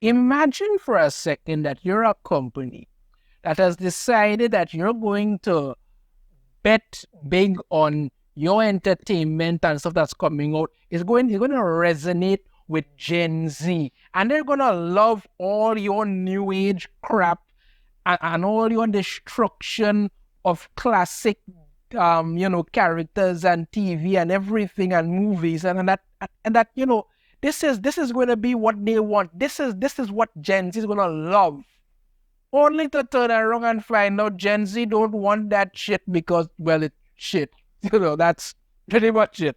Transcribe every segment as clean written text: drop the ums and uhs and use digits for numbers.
Imagine for a second that you're a company that has decided that you're going to bet big on your entertainment and stuff that's coming out. It's going to resonate with Gen Z, and they're gonna love all your new age crap and all your destruction of classic characters and TV and everything and movies and that this is going to be what they want. This is what Gen Z is going to love. Only to turn around and find out Gen Z don't want that shit because, well, it's shit. That's pretty much it.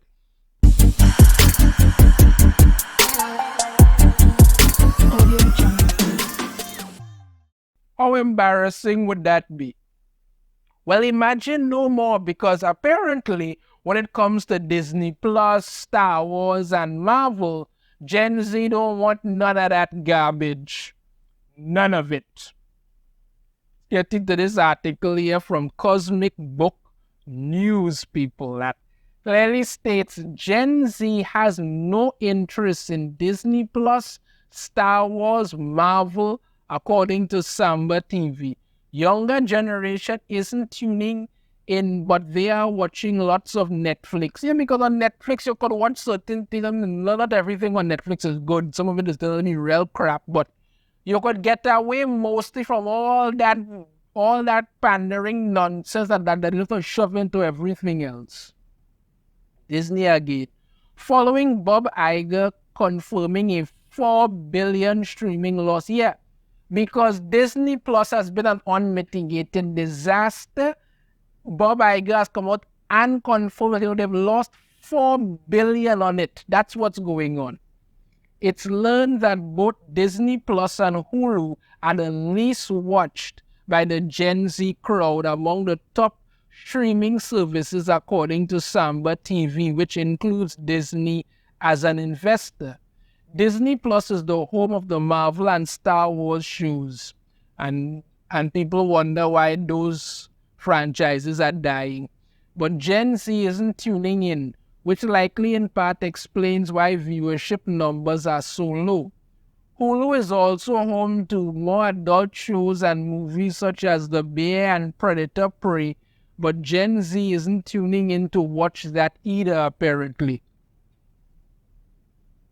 How embarrassing would that be? Well, imagine no more, because apparently when it comes to Disney Plus, Star Wars, and Marvel, Gen Z don't want none of that garbage. None of it. Getting to this article here from Cosmic Book News, people, that clearly states Gen Z has no interest in Disney Plus, Star Wars, Marvel, according to Samba TV. Younger generation isn't tuning in, but they are watching lots of Netflix. Yeah, because on Netflix you could watch certain things. I mean, not everything on Netflix is good. Some of it is still real crap, but you could get away mostly from all that pandering nonsense that you just shove into everything else. Disney again. Following Bob Iger confirming a 4 billion streaming loss. Yeah, because Disney Plus has been an unmitigated disaster. Bob Iger has come out and confirmed that they've lost 4 billion on it. That's what's going on. It's learned that both Disney Plus and Hulu are the least watched by the Gen Z crowd among the top streaming services, according to Samba TV, which includes Disney as an investor. Disney Plus is the home of the Marvel and Star Wars shows, and people wonder why those franchises are dying. But Gen Z isn't tuning in, which likely in part explains why viewership numbers are so low. Hulu is also home to more adult shows and movies such as The Bear and Predator Prey, but Gen Z isn't tuning in to watch that either, apparently.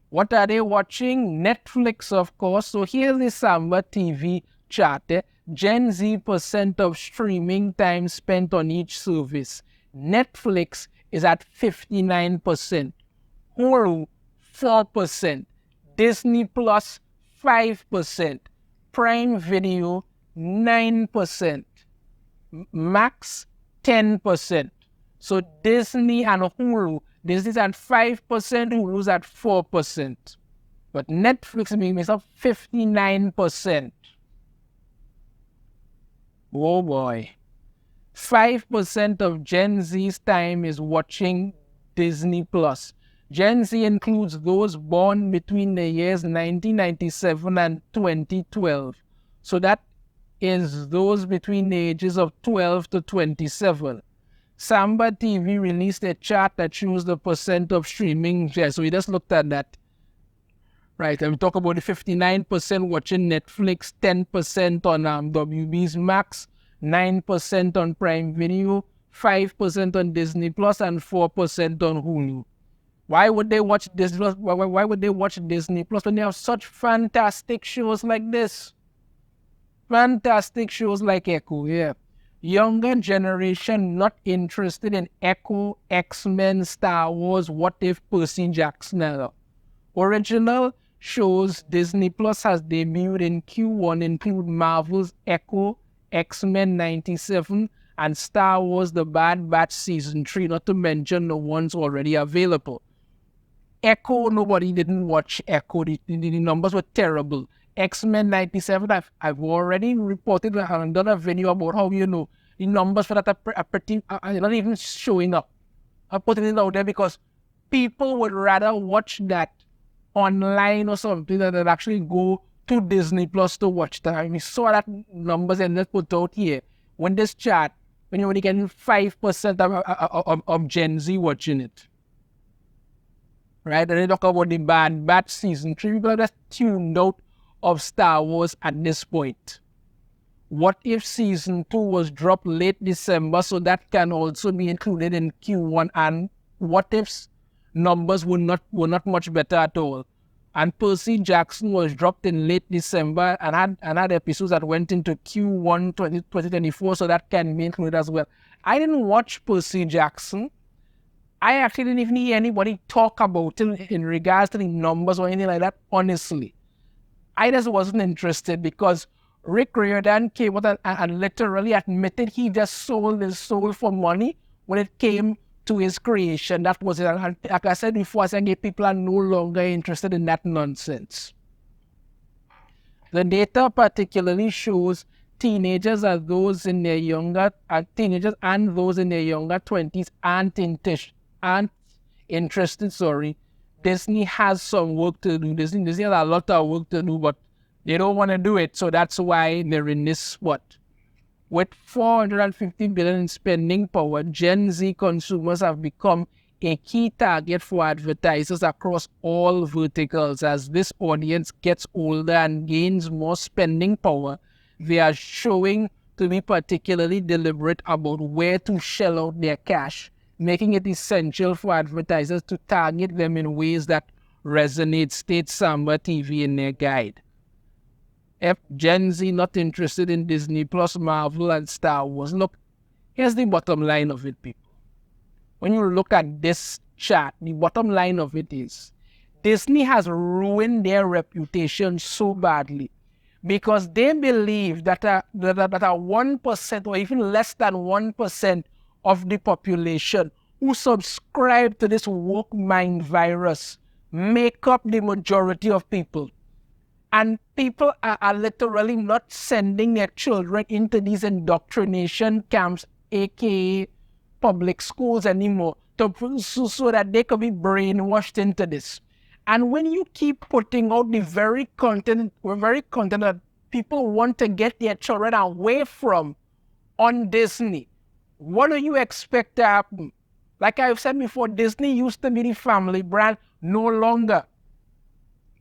What are they watching? Netflix, of course. So here's the Samba TV chart. Gen Z percent of streaming time spent on each service. Netflix is at 59%. Hulu, 4%. Disney Plus, 5%. Prime Video, 9%. Max, 10%. So Disney and Hulu, Disney's at 5%, Hulu's at 4%. But Netflix makes up 59%. Oh boy. 5% of Gen Z's time is watching Disney Plus. Gen Z includes those born between the years 1997 and 2012. So that is those between the ages of 12 to 27. Samba TV released a chart that shows the percent of streaming. Yeah, so we just looked at that. Right, and we talk about the 59% watching Netflix, 10% on WB's Max, 9% on Prime Video, 5% on Disney Plus, and 4% on Hulu. Why would they watch Disney Plus? Why would they watch Disney Plus when they have such fantastic shows like this? Fantastic shows like Echo, yeah. Younger generation not interested in Echo, X-Men, Star Wars, What If, Percy Jackson. Original shows Disney Plus has debuted in Q1 include Marvel's Echo, X-Men 97, and Star Wars The Bad Batch Season 3, not to mention the ones already available. Echo, nobody didn't watch Echo. The numbers were terrible. X-Men 97, I've already reported and done a video about how, the numbers for that are pretty, are not even showing up. I'm putting it out there because people would rather watch that online or something than actually go to Disney Plus to watch that. I mean, we saw that numbers and let's put out here. When this chart, when you're only getting 5% of Gen Z watching it. Right? And they talk about the Bad Batch Season 3. People are just tuned out of Star Wars at this point? What if season 2 was dropped late December, so that can also be included in Q1? And what if numbers were not much better at all? And Percy Jackson was dropped in late December and had episodes that went into Q1 2024, so that can be included as well. I didn't watch Percy Jackson. I actually didn't even hear anybody talk about it in regards to the numbers or anything like that, honestly. I just wasn't interested because Rick Riordan came out and literally admitted he just sold his soul for money when it came to his creation. That was it. And like I said before, I think people are no longer interested in that nonsense. The data particularly shows teenagers and those in their younger 20s aren't interested. Disney has some work to do. Disney has a lot of work to do, but they don't want to do it. So that's why they're in this spot. With $450 billion in spending power, Gen Z consumers have become a key target for advertisers across all verticals. As this audience gets older and gains more spending power, they are showing to be particularly deliberate about where to shell out their cash, making it essential for advertisers to target them in ways that resonate, states Samba TV in their guide. If Gen Z not interested in Disney Plus, Marvel, and Star Wars, look, here's the bottom line of it, people. When you look at this chart, the bottom line of it is Disney has ruined their reputation so badly because they believe that a 1% or even less than 1% of the population who subscribe to this woke mind virus make up the majority of people. And people are literally not sending their children into these indoctrination camps, aka public schools anymore, so that they could be brainwashed into this. And when you keep putting out the very content that people want to get their children away from on Disney, what do you expect to happen? Like I've said before, Disney used to be the family brand, no longer.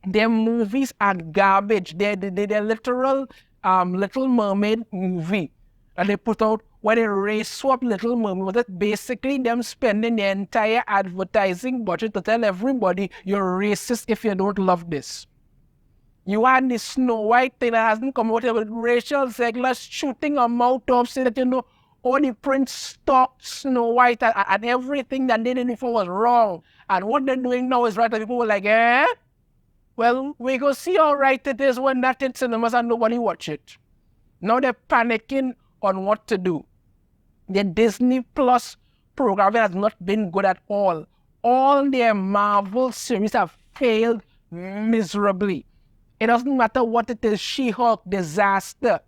Their movies are garbage. They're literal Little Mermaid movie that they put out where they race swap Little Mermaid. That's basically them spending their entire advertising budget to tell everybody you're racist if you don't love this. You had the Snow White thing that hasn't come out with Rachel Zegler shooting her mouth off saying that, all the prince stalked Snow White and everything that they did before was wrong. And what they're doing now is right. And people were like, well, we go see how right it is when that in cinemas and nobody watch it. Now they're panicking on what to do. The Disney Plus programming has not been good at all. All their Marvel series have failed miserably. It doesn't matter what it is, She-Hulk, disaster.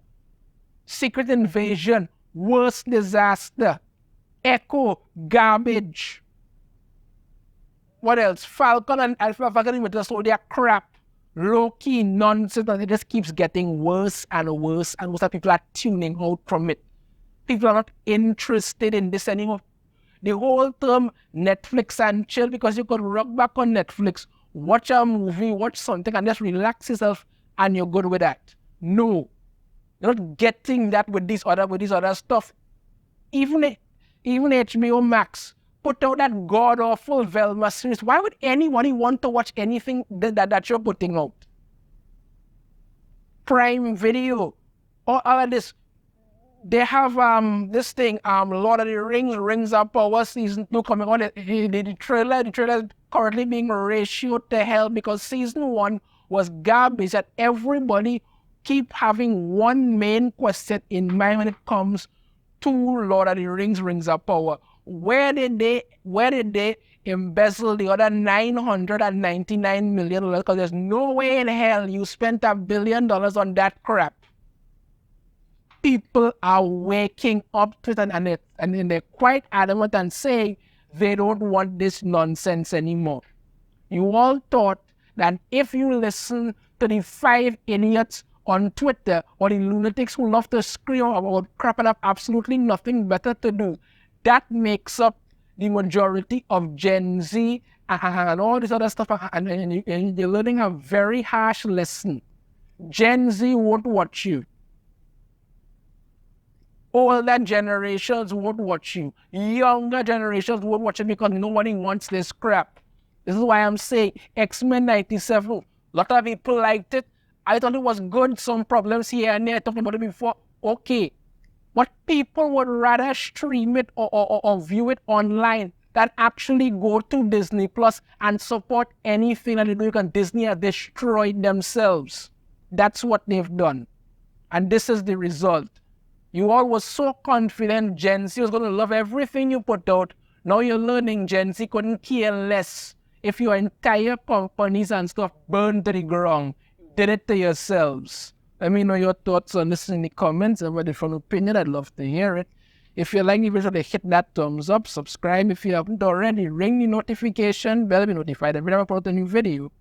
Secret Invasion, worst disaster. Echo, garbage. What else? Falcon and Alpha Falcon with just all their crap. Low-key nonsense. And it just keeps getting worse and worse. And most of people are tuning out from it. People are not interested in this anymore. The whole term Netflix and chill, because you could rock back on Netflix, watch a movie, watch something, and just relax yourself, and you're good with that. No. You're not getting that with this other stuff. Even HBO Max put out that god-awful Velma series. Why would anybody want to watch anything that you're putting out? Prime Video, all of this. They have this thing, Lord of the Rings, Rings of Power Season 2 coming on. The trailer is currently being ratioed to hell because Season 1 was garbage, and everybody keep having one main question in mind when it comes to Lord of the Rings, Rings of Power. Where did they embezzle the other $999 million? Because there's no way in hell you spent $1 billion on that crap. People are waking up to it and they're quite adamant and saying they don't want this nonsense anymore. You all thought that if you listen to the 5 idiots on Twitter or the lunatics who love to scream about crap and have absolutely nothing better to do, that makes up the majority of Gen Z and all this other stuff, and you're learning a very harsh lesson. Gen Z won't watch you. Older generations won't watch you. Younger generations won't watch it because nobody wants this crap. This is why I'm saying X-Men 97. A lot of people liked it. I thought it was good. Some problems here and there. I talked about it before. Okay. But people would rather stream it or view it online than actually go to Disney Plus and support anything that they do because Disney has destroyed themselves. That's what they've done. And this is the result. You all were so confident Gen Z was going to love everything you put out. Now you're learning Gen Z couldn't care less if your entire companies and stuff burned to the ground. You did it to yourselves. Let me know your thoughts on this in the comments. Have a different opinion. I'd love to hear it. If you like the video, hit that thumbs up. Subscribe if you haven't already. Ring the notification bell to be notified every time I put out a new video.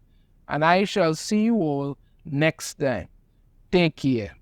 And I shall see you all next time. Take care.